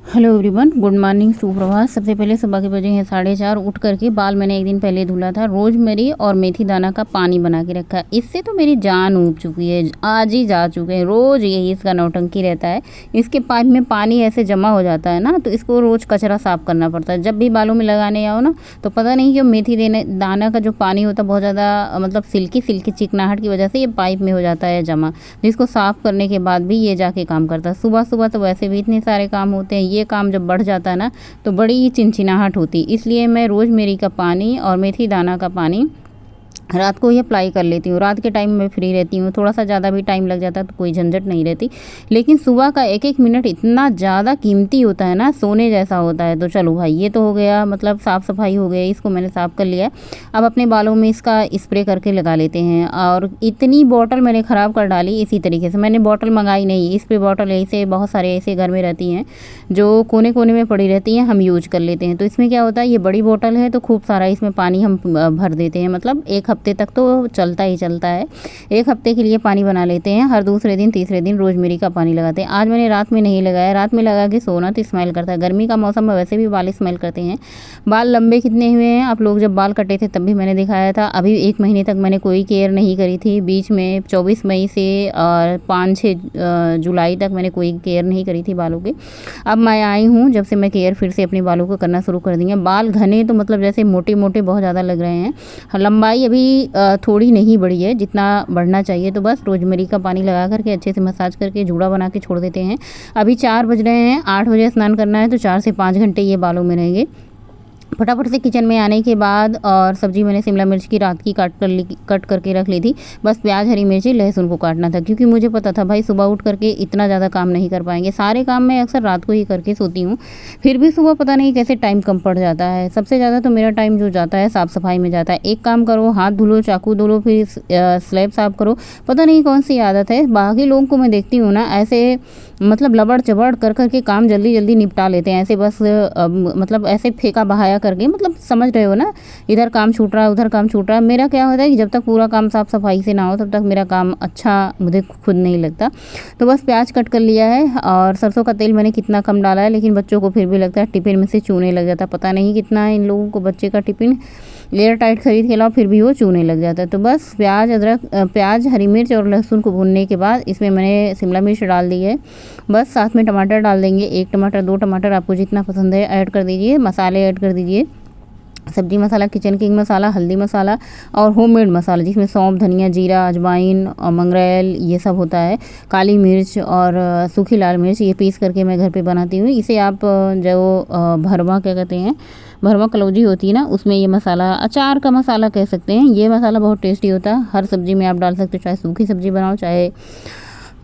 Hello everyone, good morning, सुप्रभात। सबसे पहले सुबह के बजे हैं 4:30। उठ करके बाल मैंने एक दिन पहले धुला था। रोजमेरी और मेथी दाना का पानी बना के रखा है। इससे तो मेरी जान ऊब चुकी है, आज ही जा चुके हैं। रोज़ यही इसका नौटंकी रहता है। इसके पाइप में पानी ऐसे जमा हो जाता है ना, तो इसको रोज़ कचरा साफ़ करना पड़ता है। जब भी बालों में लगाने आओ ना, तो पता नहीं क्यों मेथी देने दाना का जो पानी होता है बहुत ज़्यादा मतलब सिल्की सिल्की चिकनाहट की वजह से ये पाइप में हो जाता है जमा, जिसको साफ़ करने के बाद भी ये जाके काम करता है। सुबह सुबह तो वैसे भी इतने सारे काम होते हैं, ये काम जब बढ़ जाता है ना तो बड़ी ही चिनचिनाहट होती। इसलिए मैं रोज़मेरी का पानी और मेथी दाना का पानी रात को ही अप्लाई कर लेती हूँ। रात के टाइम में फ्री रहती हूँ, थोड़ा सा ज़्यादा भी टाइम लग जाता है तो कोई झंझट नहीं रहती। लेकिन सुबह का एक एक मिनट इतना ज़्यादा कीमती होता है ना, सोने जैसा होता है। तो चलो भाई, ये तो हो गया, मतलब साफ़ सफाई हो गई, इसको मैंने साफ़ कर लिया। अब अपने बालों में इसका स्प्रे करके लगा लेते हैं। और इतनी बॉटल मैंने ख़राब कर डाली। इसी तरीके से मैंने बॉटल मंगाई नहीं, स्प्रे बॉटल ऐसे बहुत सारे ऐसे घर में रहती हैं जो कोने कोने में पड़ी रहती हैं, हम यूज कर लेते हैं। तो इसमें क्या होता है, ये बड़ी बॉटल है तो खूब सारा इसमें पानी हम भर देते हैं। मतलब एक हफ्ते तक तो चलता ही चलता है। एक हफ्ते के लिए पानी बना लेते हैं। हर दूसरे दिन तीसरे दिन रोजमेरी का पानी लगाते हैं। आज मैंने रात में नहीं लगाया, रात में लगा के सोना तो स्मेल करता है। गर्मी का मौसम में वैसे भी बाल स्मेल करते हैं। बाल लंबे कितने हुए हैं, आप लोग जब बाल कटे थे तब भी मैंने दिखाया था। अभी 1 महीने तक मैंने कोई केयर नहीं करी थी। बीच में 24 मई से और 5-6 जुलाई तक मैंने कोई केयर नहीं करी थी बालों की। अब मैं आई हूँ जब से मैं केयर फिर से अपने बालों को करना शुरू कर दी है। बाल घने तो मतलब जैसे मोटे मोटे बहुत ज़्यादा लग रहे हैं। लंबाई अभी थोड़ी नहीं बढ़ी है जितना बढ़ना चाहिए। तो बस रोजमेरी का पानी लगा करके अच्छे से मसाज करके जूड़ा बना के छोड़ देते हैं। अभी 4 बज रहे हैं, 8 बजे स्नान करना है तो 4 से 5 घंटे ये बालों में रहेंगे। फटाफट से किचन में आने के बाद और सब्जी मैंने शिमला मिर्च की रात की कट करके रख ली थी। बस प्याज, हरी मिर्ची, लहसुन को काटना था, क्योंकि मुझे पता था भाई सुबह उठ करके इतना ज़्यादा काम नहीं कर पाएंगे। सारे काम मैं अक्सर रात को ही करके सोती हूँ, फिर भी सुबह पता नहीं कैसे टाइम कम पड़ जाता है। सबसे ज़्यादा तो मेरा टाइम जो जाता है साफ़ सफाई में जाता है। एक काम करो, हाथ धुलो, चाकू धुलो, फिर स्लैब साफ़ करो। पता नहीं कौन सी आदत है। बाकी लोगों को मैं देखती हूँ ना, ऐसे मतलब लबड़ चबड़ कर करके काम जल्दी जल्दी निपटा लेते हैं। ऐसे बस मतलब ऐसे फेंका बहाया करके, मतलब समझ रहे हो ना, इधर काम छूट रहा है उधर काम छूट रहा है। मेरा क्या होता है कि जब तक पूरा काम साफ़ सफाई से ना हो तब तक मेरा काम अच्छा मुझे खुद नहीं लगता। तो बस प्याज कट कर लिया है और सरसों का तेल मैंने कितना कम डाला है, लेकिन बच्चों को फिर भी लगता है टिफ़िन में से चूने लग जाता है। पता नहीं कितना है इन लोगों को, बच्चे का टिफ़िन एयर टाइट खरीद के लाओ फिर भी वो चूने लग जाता है। तो बस प्याज, हरी मिर्च और लहसुन को भूनने के बाद इसमें मैंने शिमला मिर्च डाल दी है। बस साथ में टमाटर डाल देंगे, 1 टमाटर 2 टमाटर आपको जितना पसंद है ऐड कर दीजिए। मसाले ऐड कर दीजिए, सब्जी मसाला, किचन किंग मसाला, हल्दी मसाला और होममेड मसाला जिसमें सौंफ, धनिया, जीरा, अजवाइन और मंगरेल ये सब होता है। काली मिर्च और सूखी लाल मिर्च ये पीस करके मैं घर पे बनाती हूँ। इसे आप जो भरवा क्या कहते हैं, भरवा कलौजी होती है ना, उसमें ये मसाला, अचार का मसाला कह सकते हैं, ये मसाला बहुत टेस्टी होता है। हर सब्ज़ी में आप डाल सकते हो, चाहे सूखी सब्ज़ी बनाओ चाहे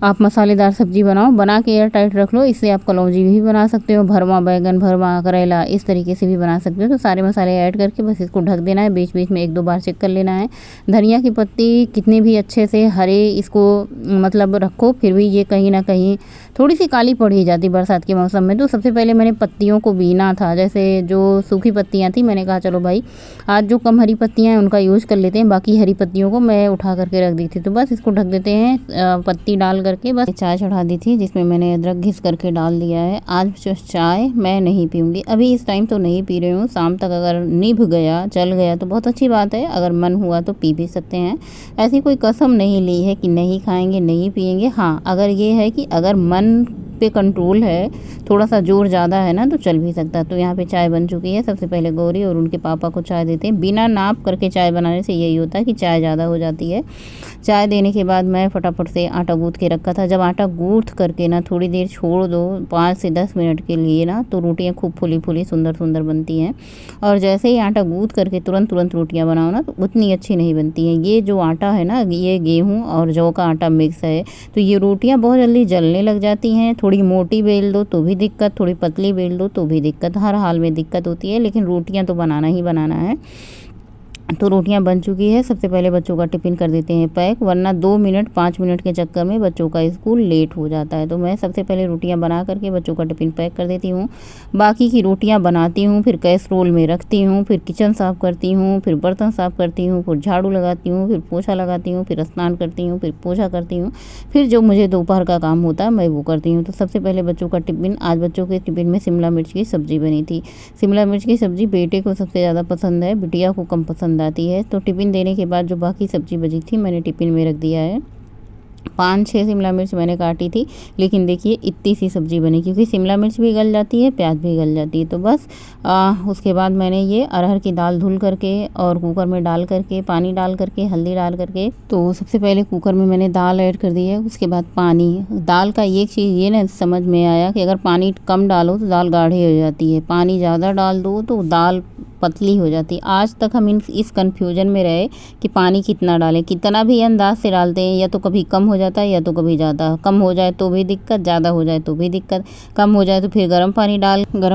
आप मसालेदार सब्जी बनाओ। बना के एयर टाइट रख लो। इससे आप कलौजी भी बना सकते हो, भरवा बैगन, भरवा करेला, इस तरीके से भी बना सकते हो। तो सारे मसाले ऐड करके बस इसको ढक देना है। बीच बीच में 1-2 बार चेक कर लेना है। धनिया की पत्ती कितनी भी अच्छे से हरे इसको मतलब रखो, फिर भी ये कहीं ना कहीं थोड़ी सी काली पड़ ही जाती बरसात के मौसम में। तो सबसे पहले मैंने पत्तियों को बीना था। जैसे जो सूखी पत्तियाँ थी, मैंने कहा चलो भाई आज जो कम हरी पत्तियाँ हैं उनका यूज़ कर लेते हैं, बाकी हरी पत्तियों को मैं उठा करके रख दी थी। तो बस इसको ढक देते हैं पत्ती डाल करके। बस चाय चढ़ा दी थी जिसमें मैंने अदरक घिस करके डाल दिया है। आज चाय मैं नहीं पीऊँगी, अभी इस टाइम तो नहीं पी रही हूँ। शाम तक अगर निभ गया, चल गया तो बहुत अच्छी बात है। अगर मन हुआ तो पी भी सकते हैं। ऐसी कोई कसम नहीं ली है कि नहीं खाएंगे नहीं पिएंगे। हाँ, अगर ये है कि अगर मन पे कंट्रोल है, थोड़ा सा जोर ज़्यादा है ना, तो चल भी सकता है। तो यहाँ पे चाय बन चुकी है। सबसे पहले गौरी और उनके पापा को चाय देते हैं। बिना नाप करके चाय बनाने से यही होता है कि चाय ज़्यादा हो जाती है। चाय देने के बाद मैं फटाफट से आटा गूँथ के रखा था। जब आटा गूँथ करके ना थोड़ी देर छोड़ दो, 5 से 10 मिनट के लिए ना, तो रोटियाँ खूब फुली फुली सुंदर सुंदर बनती हैं। और जैसे ही आटा गूँथ करके तुरंत रोटियाँ बनाओ ना, तो उतनी अच्छी नहीं बनती हैं। ये जो आटा है ना, ये गेहूँ और जौ का आटा मिक्स है, तो ये रोटियाँ बहुत जल्दी जलने लग जाती हैं। थोड़ी मोटी बेल दो तो भी दिक्कत, थोड़ी पतली बेल दो तो भी दिक्कत, हर हाल में दिक्कत होती है। लेकिन रोटियाँ तो बनाना ही बनाना है। तो रोटियां बन चुकी है। सबसे पहले बच्चों का टिफ़िन कर देते हैं पैक, वरना 2 मिनट 5 मिनट के चक्कर में बच्चों का स्कूल लेट हो जाता है। तो मैं सबसे पहले रोटियां बना करके बच्चों का टिफ़िन पैक कर देती हूँ। बाकी की रोटियां बनाती हूँ, फिर कैसरोल में रखती हूँ, फिर किचन साफ़ करती हूँ, फिर बर्तन साफ़ करती हूँ, फिर झाड़ू लगाती हूँ, फिर पोछा लगाती हूँ, फिर स्नान करती हूँ, फिर पोछा करती हूँ, फिर जो मुझे दोपहर का काम होता है मैं वो करती हूँ। तो सबसे पहले बच्चों का टिफ़िन, आज बच्चों के टिफ़िन में शिमला मिर्च की सब्ज़ी बनी थी। शिमला मिर्च की सब्ज़ी बेटे को सबसे ज़्यादा पसंद है, बिटिया को कम पसंद आती है। तो टिफ़िन देने के बाद जो बाकी सब्ज़ी बची थी मैंने टिफ़िन में रख दिया है। 5-6 शिमला मिर्च मैंने काटी थी, लेकिन देखिए इतनी सी सब्ज़ी बनी, क्योंकि शिमला मिर्च भी गल जाती है, प्याज भी गल जाती है। तो बस उसके बाद मैंने ये अरहर की दाल धुल करके और कुकर में डाल करके, पानी डाल करके, हल्दी डाल करके, तो सबसे पहले कुकर में मैंने दाल ऐड कर दी है, उसके बाद पानी। दाल का एक चीज़ ये ना समझ में आया कि अगर पानी कम डालो तो दाल गाढ़ी हो जाती है, पानी ज़्यादा डाल दो तो दाल पतली हो जाती है। आज तक हम इस कन्फ्यूजन में रहे कि पानी कितना डालें, कितना भी अंदाज से डालते हैं, या तो कभी कम हो जाता है या तो कभी ज़्यादा। कम हो जाए तो भी दिक्कत, ज़्यादा हो जाए तो भी दिक्कत। कम हो जाए तो फिर गर्म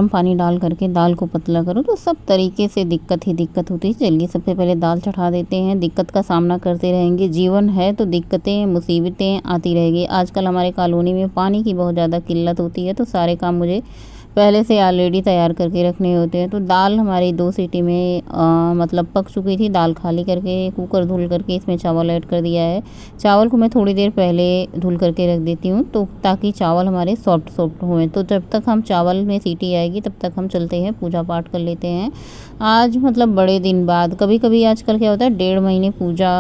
पानी डाल करके दाल को पतला करो, तो सब तरीके से दिक्कत ही दिक्कत होती है। चलिए सबसे पहले दाल चढ़ा देते हैं। दिक्कत का सामना करते रहेंगे, जीवन है तो दिक्कतें मुसीबतें आती रहेगी। आजकल हमारे कॉलोनी में पानी की बहुत ज़्यादा किल्लत होती है, तो सारे काम मुझे पहले से ऑलरेडी तैयार करके रखने होते हैं। तो दाल हमारी 2 सीटी में मतलब पक चुकी थी। दाल खाली करके कुकर धुल करके इसमें चावल ऐड कर दिया है। चावल को मैं थोड़ी देर पहले धुल करके रख देती हूँ, तो ताकि चावल हमारे सॉफ्ट हुए। तो जब तक हम चावल में सीटी आएगी तब तक हम चलते हैं पूजा पाठ कर लेते हैं। आज मतलब बड़े दिन बाद, कभी कभी आजकल क्या होता है 1.5 महीने पूजा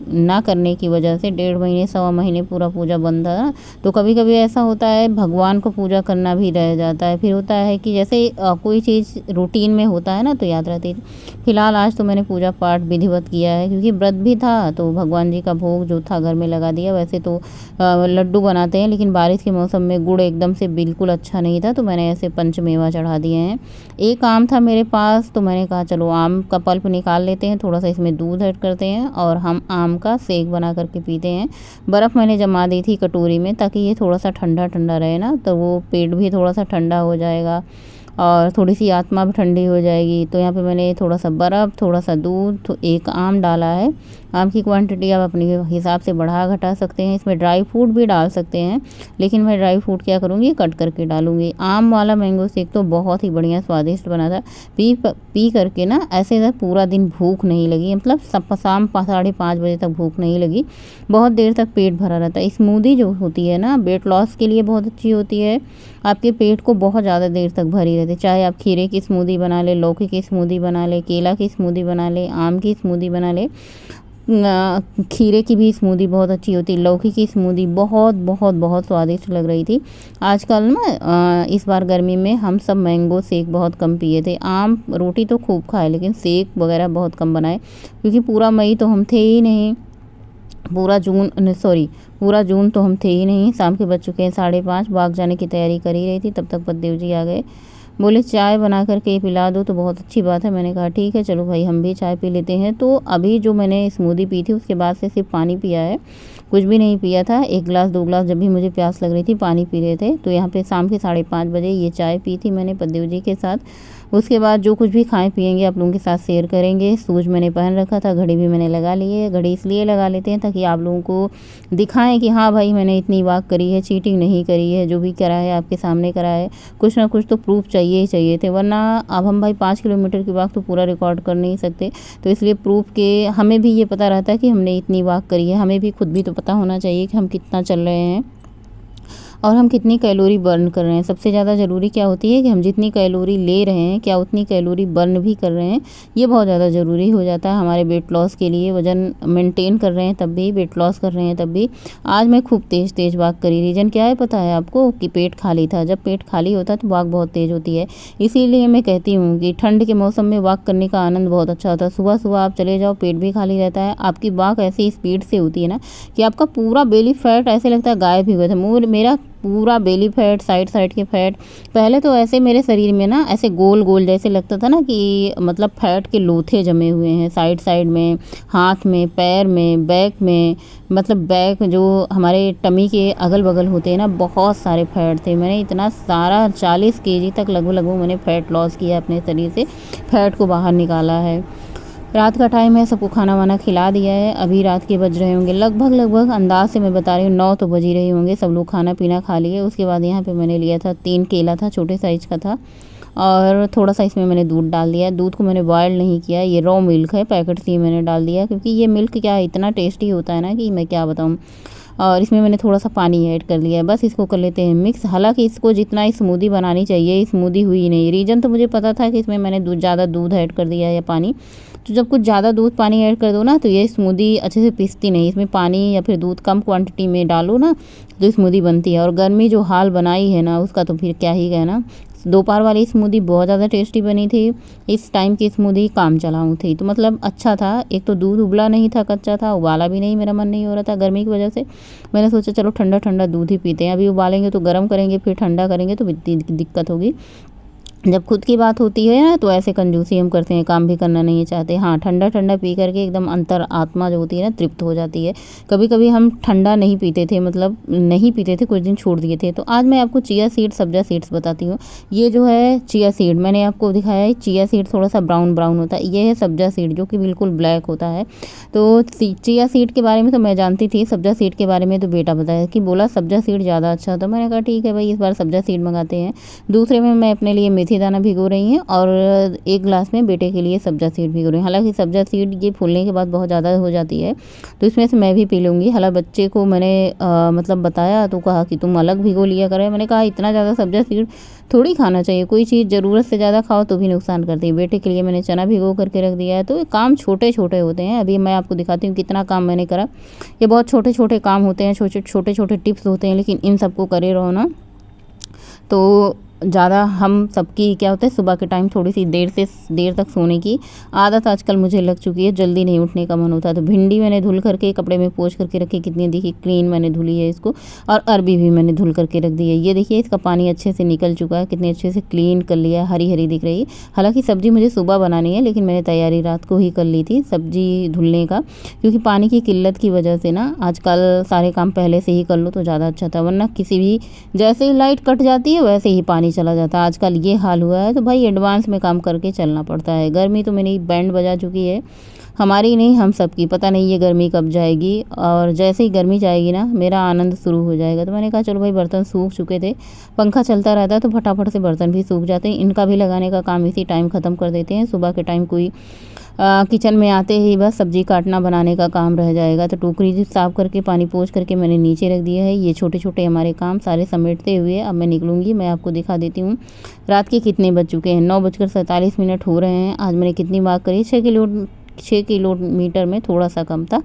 ना करने की वजह से, 1.5 महीने 1.25 महीने पूरा पूजा बंद है। तो कभी कभी ऐसा होता है भगवान को पूजा करना भी रह जाता है। फिर होता है कि जैसे कोई चीज़ रूटीन में होता है ना, तो याद रहती है। फिलहाल आज तो मैंने पूजा पाठ विधिवत किया है, क्योंकि व्रत भी था, तो भगवान जी का भोग जो था घर में लगा दिया। वैसे तो लड्डू बनाते हैं, लेकिन बारिश के मौसम में गुड़ एकदम से बिल्कुल अच्छा नहीं था, तो मैंने ऐसे पंचमेवा चढ़ा दिए हैं। एक आम था मेरे पास, तो मैंने कहा चलो आम का पल्प निकाल लेते हैं, थोड़ा सा इसमें दूध ऐड करते हैं और हम आम का सेक बना करके पीते हैं। बर्फ़ मैंने जमा दी थी कटोरी में, ताकि ये थोड़ा सा ठंडा ठंडा रहे ना, तो वो पेट भी थोड़ा सा ठंडा हो जाएगा और थोड़ी सी आत्मा भी ठंडी हो जाएगी। तो यहाँ पे मैंने थोड़ा सा बर्फ़, थोड़ा सा दूध, तो एक आम डाला है। आम की क्वांटिटी आप अपने हिसाब से बढ़ा घटा सकते हैं। इसमें ड्राई फ्रूट भी डाल सकते हैं, लेकिन मैं ड्राई फ्रूट क्या करूँगी, कट करके डालूँगी। आम वाला मैंगो शेक तो बहुत ही बढ़िया स्वादिष्ट बना था। पी करके ना ऐसे पूरा दिन भूख नहीं लगी, मतलब शाम 5-5:30 बजे तक भूख नहीं लगी। बहुत देर तक पेट भरा रहता है। स्मूदी जो होती है ना, वेट लॉस के लिए बहुत अच्छी होती है। आपके पेट को बहुत ज़्यादा देर तक भरी रहती है। चाहे आप खीरे की स्मूदी बना ले, लौकी की स्मूदी बना ले, केला की स्मूदी बना ले, आम की स्मूदी बना ले, खीरे की भी स्मूदी बहुत अच्छी होती है। लौकी की स्मूदी बहुत बहुत बहुत स्वादिष्ट लग रही थी। आजकल ना इस बार गर्मी में हम सब मैंगो शेक बहुत कम पिए थे। आम रोटी तो खूब खाए, लेकिन शेक वगैरह बहुत कम बनाए, क्योंकि पूरा मई तो हम थे ही नहीं, पूरा जून तो हम थे ही नहीं। शाम के बज चुके हैं 5:30, बाग जाने की तैयारी कर ही रही थी, तब तक पतिदेव जी आ गए। बोले चाय बना करके पिला दो, तो बहुत अच्छी बात है। मैंने कहा ठीक है, चलो भाई हम भी चाय पी लेते हैं। तो अभी जो मैंने स्मूदी पी थी, उसके बाद से सिर्फ पानी पिया है, कुछ भी नहीं पिया था। 1 गिलास 2 गिलास जब भी मुझे प्यास लग रही थी पानी पी रहे थे। तो यहाँ पे शाम के 5:30 बजे ये चाय पी थी मैंने पतिदेव जी के साथ। उसके बाद जो कुछ भी खाएं पिएंगे आप लोगों के साथ शेयर करेंगे। शूज़ मैंने पहन रखा था, घड़ी भी मैंने लगा ली है। घड़ी इसलिए लगा लेते हैं ताकि आप लोगों को दिखाएं कि हाँ भाई मैंने इतनी वॉक करी है, चीटिंग नहीं करी है, जो भी करा है आपके सामने करा है। कुछ ना कुछ तो प्रूफ चाहिए ही चाहिए थे, वरना अब हम भाई 5 किलोमीटर की वॉक तो पूरा रिकॉर्ड कर नहीं सकते। तो इसलिए प्रूफ के हमें भी ये पता रहता है कि हमने इतनी वॉक करी है। हमें भी खुद भी तो पता होना चाहिए कि हम कितना चल रहे हैं और हम कितनी कैलोरी बर्न कर रहे हैं। सबसे ज़्यादा ज़रूरी क्या होती है कि हम जितनी कैलोरी ले रहे हैं, क्या उतनी कैलोरी बर्न भी कर रहे हैं। ये बहुत ज़्यादा ज़रूरी हो जाता है हमारे वेट लॉस के लिए। वज़न मेंटेन कर रहे हैं तब भी, वेट लॉस कर रहे हैं तब भी। आज मैं खूब तेज़ वॉक करी। रीज़न क्या है पता है आपको, कि पेट खाली था। जब पेट खाली होता है तो वॉक बहुत तेज़ होती है। इसीलिए मैं कहती हूँ कि ठंड के मौसम में वॉक करने का आनंद बहुत अच्छा होता है। सुबह सुबह आप चले जाओ, पेट भी खाली रहता है, आपकी वॉक ऐसी स्पीड से होती है ना कि आपका पूरा बेली फैट ऐसे लगता है गायब ही हुआ था। मेरा पूरा बेली फैट, साइड के फैट, पहले तो ऐसे मेरे शरीर में ना ऐसे गोल गोल जैसे लगता था ना कि मतलब फैट के लोथे जमे हुए हैं साइड में, हाथ में, पैर में, बैक में। मतलब बैक जो हमारे टमी के अगल बगल होते हैं ना, बहुत सारे फैट थे। मैंने इतना सारा 40 केजी तक लगभग मैंने फ़ैट लॉस किया अपने शरीर से, फैट को बाहर निकाला है। रात का टाइम है, सबको खाना वाना खिला दिया है। अभी रात के बज रहे होंगे लगभग अंदाज से मैं बता रही हूँ 9 तो बज ही रहे होंगे। सब लोग खाना पीना खा लिए। उसके बाद यहाँ पे मैंने लिया था 3 केला था, छोटे साइज़ का था, और थोड़ा सा इसमें मैंने दूध डाल दिया। दूध को मैंने बॉयल नहीं किया, ये रॉ मिल्क है, पैकेट से ही मैंने डाल दिया, क्योंकि ये मिल्क क्या इतना टेस्टी होता है ना कि मैं क्या बताऊँ। और इसमें मैंने थोड़ा सा पानी ऐड कर लिया है। बस इसको कर लेते हैं मिक्स। हालांकि इसको जितना स्मूदी बनानी चाहिए स्मूदी हुई नहीं। रीज़न तो मुझे पता था कि इसमें मैंने ज़्यादा दूध ऐड कर दिया है या पानी। तो जब कुछ ज़्यादा दूध पानी ऐड कर दो ना तो ये स्मूदी अच्छे से पिसती नहीं। इसमें पानी या फिर दूध कम क्वांटिटी में डालो ना तो स्मूदी बनती है। और गर्मी जो हाल बनाई है ना उसका तो फिर क्या ही कहना। दोपहर वाली स्मूदी बहुत ज़्यादा टेस्टी बनी थी। इस टाइम की स्मूदी काम चलाऊँ थी तो मतलब अच्छा था। एक तो दूध उबला नहीं था, कच्चा था, उबाला भी नहीं, मेरा मन नहीं हो रहा था गर्मी की वजह से। मैंने सोचा चलो ठंडा ठंडा दूध ही पीते हैं। अभी उबालेंगे तो गर्म करेंगे, फिर ठंडा करेंगे तो दिक्कत होगी। जब खुद की बात होती है ना तो ऐसे कंजूसी हम करते हैं, काम भी करना नहीं चाहते। हाँ, ठंडा ठंडा पी करके एकदम अंतर आत्मा जो होती है ना तृप्त हो जाती है। कभी कभी हम ठंडा नहीं पीते थे, मतलब नहीं पीते थे, कुछ दिन छोड़ दिए थे। तो आज मैं आपको चिया सीड सब्जा सीड्स बताती हूँ। ये जो है चिया सीड मैंने आपको दिखाया है। चिया सीड थोड़ा सा ब्राउन ब्राउन होता है, ये है सब्जा सीड जो कि बिल्कुल ब्लैक होता है। तो चिया सीड के बारे में तो मैं जानती थी, सब्जा सीड के बारे में तो बेटा बताया कि बोला सब्जा सीड ज़्यादा अच्छा होता है। मैंने कहा ठीक है भाई, इस बार सब्जा सीड मंगाते हैं। दूसरे में मैं अपने लिए मेथी दाना भिगो रही हैं और 1 गिलास में बेटे के लिए सब्जा सीड भिगो रही हूँ। हालांकि सब्जा सीड ये फूलने के बाद बहुत ज़्यादा हो जाती है तो इसमें से मैं भी पी लूँगी। हालांकि बच्चे को मैंने मतलब बताया तो कहा कि तुम अलग भिगो लिया करें। मैंने कहा इतना ज़्यादा सब्जा सीड थोड़ी खाना चाहिए, कोई चीज़ ज़रूरत से ज़्यादा खाओ तो भी नुकसान करती है। बेटे के लिए मैंने चना भिगो करके रख दिया है। तो ये काम छोटे छोटे होते हैं। अभी मैं आपको दिखाती हूँ कितना काम मैंने करा। ये बहुत छोटे छोटे काम होते हैं, छोटे छोटे टिप्स होते हैं, लेकिन इन सबको करे रहो ना तो ज़्यादा हम सबकी क्या होता है सुबह के टाइम थोड़ी सी देर तक सोने की आदत आजकल मुझे लग चुकी है। जल्दी नहीं उठने का मन होता। तो भिंडी मैंने धुल करके कपड़े में पोंछ करके रखी, कितनी देखिए क्लीन मैंने धुली है इसको। और अरबी भी मैंने धुल करके रख दी है। ये देखिए इसका पानी अच्छे से निकल चुका है, कितने अच्छे से क्लीन कर लिया, हरी हरी दिख रही है। हालांकि सब्ज़ी मुझे सुबह बनानी है लेकिन मैंने तैयारी रात को ही कर ली थी सब्ज़ी धुलने का, क्योंकि पानी की किल्लत की वजह से ना आजकल सारे काम पहले से ही कर लो तो ज़्यादा अच्छा था। वरना किसी भी जैसे ही लाइट कट जाती है वैसे ही पानी चला जाता है। आजकल ये हाल हुआ है तो भाई एडवांस में काम करके चलना पड़ता है। गर्मी तो मेरी बैंड बजा चुकी है, हमारी नहीं हम सब की। पता नहीं ये गर्मी कब जाएगी, और जैसे ही गर्मी जाएगी ना मेरा आनंद शुरू हो जाएगा। तो मैंने कहा चलो भाई, बर्तन सूख चुके थे, पंखा चलता रहता है तो फटाफट से बर्तन भी सूख जाते हैं। इनका भी लगाने का काम इसी टाइम ख़त्म कर देते हैं। सुबह के टाइम कोई किचन में आते ही बस सब्ज़ी काटना बनाने का काम रह जाएगा। तो टोकरी साफ़ करके पानी पोंछ करके मैंने नीचे रख दिया है। ये छोटे छोटे हमारे काम सारे समेटते हुए अब मैं निकलूँगी। मैं आपको दिखा देती हूँ रात के कितने बज चुके हैं। 9:47 हो रहे हैं। आज मैंने कितनी वॉक करी, 6 किलोमीटर में थोड़ा सा कम था।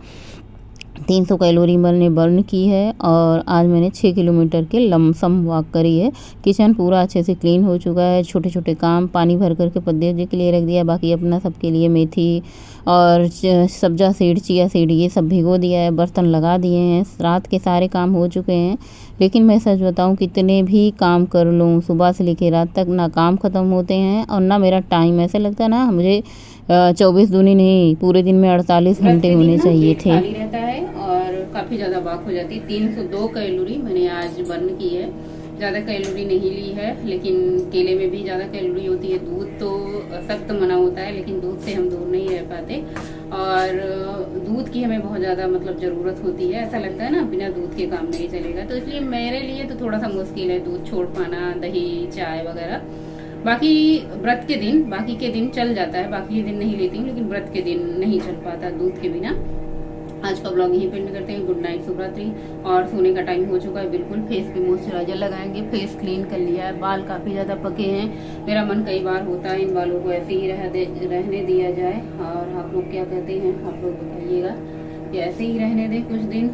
300 कैलोरी मैंने बर्न की है और आज मैंने 6 किलोमीटर के लमसम वॉक करी है। किचन पूरा अच्छे से क्लीन हो चुका है। छोटे छोटे काम पानी भर करके पौधे के लिए रख दिया, बाकी अपना सबके लिए मेथी और सब्जा सीड चिया सीड ये सब भिगो दिया है। बर्तन लगा दिए हैं, रात के सारे काम हो चुके हैं। लेकिन मैं सच बताऊं कितने भी काम कर लूँ सुबह से लेकर रात तक ना काम ख़त्म होते हैं और ना मेरा टाइम ऐसा लगता है ना मुझे 24 दूनी नहीं पूरे दिन में 48 घंटे होने चाहिए थे। खाली रहता है और काफ़ी ज़्यादा वॉक हो जाती है। 302 कैलोरी मैंने आज बर्न की है। ज़्यादा कैलोरी नहीं ली है, लेकिन केले में भी ज़्यादा कैलोरी होती है। दूध तो सख्त मना होता है लेकिन दूध से हम दूर नहीं रह पाते, और दूध की हमें बहुत ज़्यादा मतलब ज़रूरत होती है। ऐसा लगता है ना बिना दूध के काम नहीं चलेगा। तो इसलिए मेरे लिए तो थोड़ा सा मुश्किल है दूध छोड़ पाना, दही चाय वगैरह। बाकी व्रत के दिन, बाकी के दिन चल जाता है, बाकी के दिन नहीं लेती हूँ, लेकिन व्रत के दिन नहीं चल पाता दूध के बिना। आज का ब्लॉग यहीं पेंड करते हैं। गुड नाइट, शुभ रात्रि। और सोने का टाइम हो चुका है बिल्कुल। फेस पे मॉइस्चराइजर लगाएंगे। फेस क्लीन कर लिया है। बाल काफ़ी ज़्यादा पके हैं। मेरा मन कई बार होता है इन बालों को ऐसे ही रहने दिया जाए, और आप लोग क्या कहते हैं आप लोग बताइएगा कि ऐसे ही रहने दें कुछ दिन।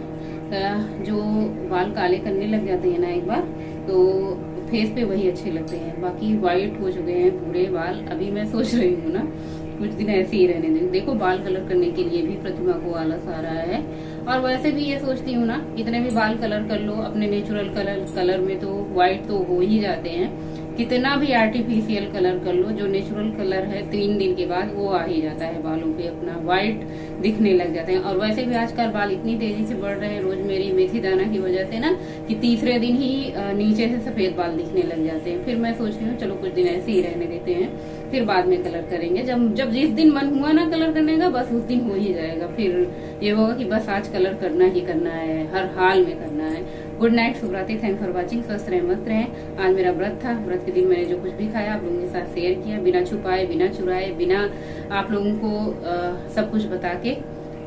जो बाल काले करने लग जाते हैं ना एक बार, तो फेस पे वही अच्छे लगते हैं। बाकी वाइट हो चुके हैं पूरे बाल। अभी मैं सोच रही हूँ ना कुछ दिन ऐसे ही रहने दें। देखो बाल कलर करने के लिए भी प्रतिमा को आलस आ रहा है, और वैसे भी ये सोचती हूँ ना कितने भी बाल कलर कर लो अपने नेचुरल कलर में तो वाइट तो हो ही जाते हैं। कितना भी आर्टिफिशियल कलर कर लो, जो नेचुरल कलर है 3 दिन के बाद वो आ ही जाता है बालों पे, अपना व्हाइट दिखने लग जाते हैं। और वैसे भी आजकल बाल इतनी तेजी से बढ़ रहे हैं रोज मेरी मेथी दाना की वजह से ना, कि तीसरे दिन ही नीचे से सफेद बाल दिखने लग जाते हैं। फिर मैं सोच रही हूँ चलो कुछ दिन ऐसे ही रहने देते हैं, फिर बाद में कलर करेंगे। जब जब जिस दिन मन हुआ ना कलर करने का, बस उस दिन हो ही जाएगा। फिर ये होगा कि बस आज कलर करना ही करना है, हर हाल में करना है। गुड नाइट, शुभ रात्रि, थैंक फॉर वॉचिंग। स्वस्थ रहे, मस्त रहे। आज मेरा व्रत था, व्रत के दिन मैंने जो कुछ भी खाया आप लोगों के साथ शेयर किया, बिना छुपाए, बिना चुराए, बिना आप लोगों को सब कुछ बता के।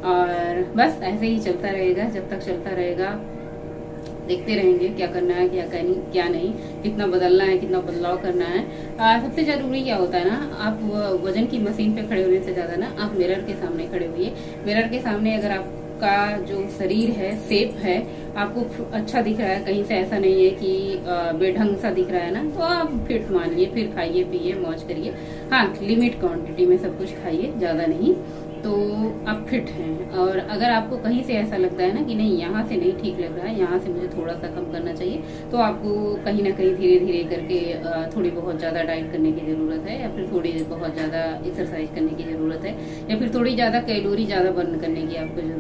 और बस ऐसे ही चलता रहेगा, जब तक चलता रहेगा देखते रहेंगे क्या करना है, क्या नहीं, कितना बदलना है, कितना बदलाव करना है। सबसे जरूरी क्या होता है ना, आप वजन की मशीन पे खड़े होने से ज्यादा ना आप मिरर के सामने खड़े हुए। मिरर के सामने अगर आपका जो शरीर है, शेप है, आपको अच्छा दिख रहा है, कहीं से ऐसा नहीं है कि बेढंग सा दिख रहा है ना, तो आप फिट मानिए, फिर खाइए पिए मौज करिए। हाँ, लिमिट क्वांटिटी में सब कुछ खाइए, ज्यादा नहीं, तो आप फिट हैं। और अगर आपको कहीं से ऐसा लगता है ना कि नहीं यहाँ से नहीं ठीक लग रहा है, यहाँ से मुझे थोड़ा सा कम करना चाहिए, तो आपको कहीं ना कहीं धीरे धीरे करके थोड़ी बहुत ज्यादा डाइट करने की जरूरत है, या फिर थोड़ी बहुत ज्यादा एक्सरसाइज करने की जरूरत है, या फिर थोड़ी ज्यादा कैलोरी ज्यादा बर्न करने की आपको जरूरत है।